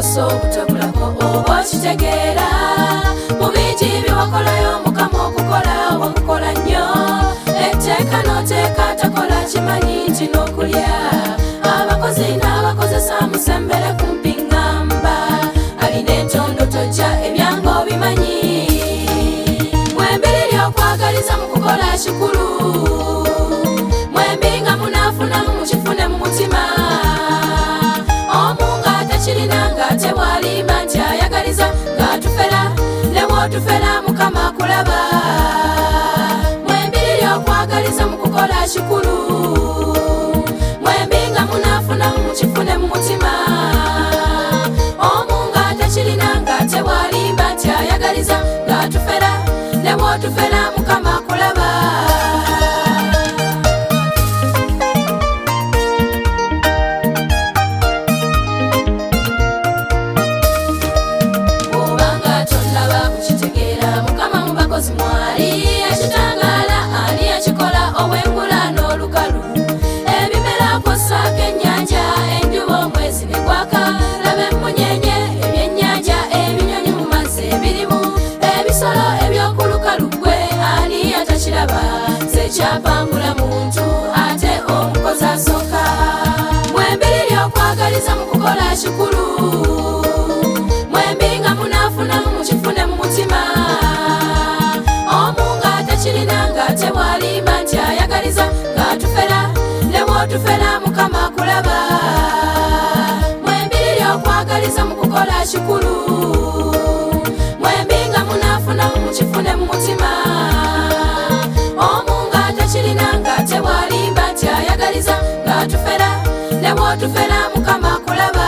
okoso obutabulako oba okitegeera mu bingi byewakolayo mukama okukola wakukola nnyo etteeka n'oteeka takola kimanyi nti n'okulya abakozi n'abakozesa musembere kumpi ngamba alina entondo tojja ebyango bimanyi mwembiriri okwagaliza mu kukola kikulu mwembi nga munafunamu mukifune mu mutima omu ng'atakirina ng'ate bw'alimba nti ayagaliza ng'atufera ne bw'otufera mukama kulaba mwembiriri okwagaliza mu kukola kikulu mwembi nga munafunamu mukifune mu mutima omu ng'atakirina ng'ate bw'alimba nti ayagaliza ng'atufera ne bw'otufera mukama kulaba obanga tonnaba kukitegeera mukama mu bakozi mwali ekitangala ani ekikola obwengula n'olukalu ebimera kwossaako ennyanja enjuba omwezi ne gwaka laba emmunyenye ebyennyanja ebinyonyi mu mazzi ebirimu ebisolo eby'oku lukalu gwe ani atakiraba sekyapangula muntu ate omukozi asooka mwembiriri okwagaliza mu kukola kikulu mwembi nga munafunamu mukifune mu mutima omu ng'atakirina ng'ate bw'alimba nti ayagaliza ng'atufera ne bw'otufera mukama kulaba mwembiriri okwagaliza mu kukola kikulu mwembi nga munafunamu mukifune mu mutima omu ng'atakirina ng'ate bw'alimba nti ayagaliza ng'atufera ne bw'otufera mukama kulaba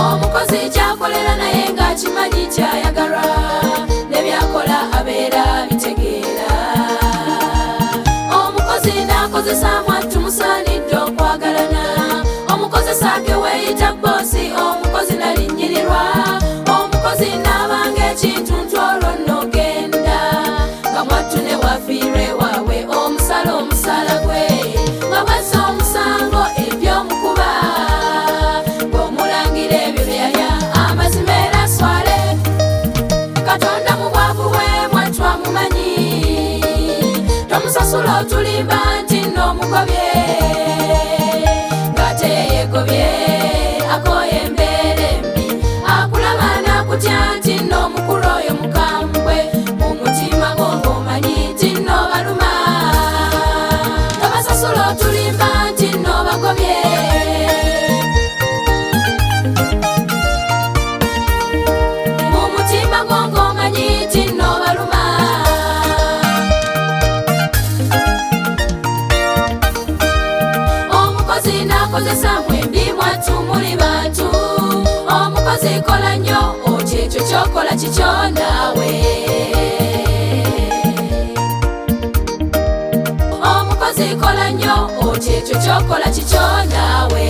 omukozi kyakolera naye ng'akimanyi kyayagalwa ne byakola abeera bitegeera omukozi n'akozesa mwattu musaanidde okwagalana omukozesa ke weeyita boosi omukozi nalinnyirirwa omukozi n'abanga ekintu nti olwo n'ogenda nga mwattu ne wafiirwe waabwe omusala omusala gwe nga bwazza omusango eby'omukuba ng'omulangira ebyo byeyalya amazima era aswale katonda mu bwavu bwe mwattu amumanyi tomusasula otulimba nti n'omugobye ng'ate yeegobye akooye embeera embi akulaba n'akutya nti n'omukulu oyo mukambwe mu mutima gwo ng'omanyi nti n'obaluma tobasasula otulimba nti n'obagobye mu mutima gwo ng'omanyi nti n'obaluma omukozi n'akozesa mwembi mwattu muli bantu omukozi kola nnyo oti ekyo kyokola kikyo naawe omukozi kola nnyo oti ekyo kyokola kikyo naawe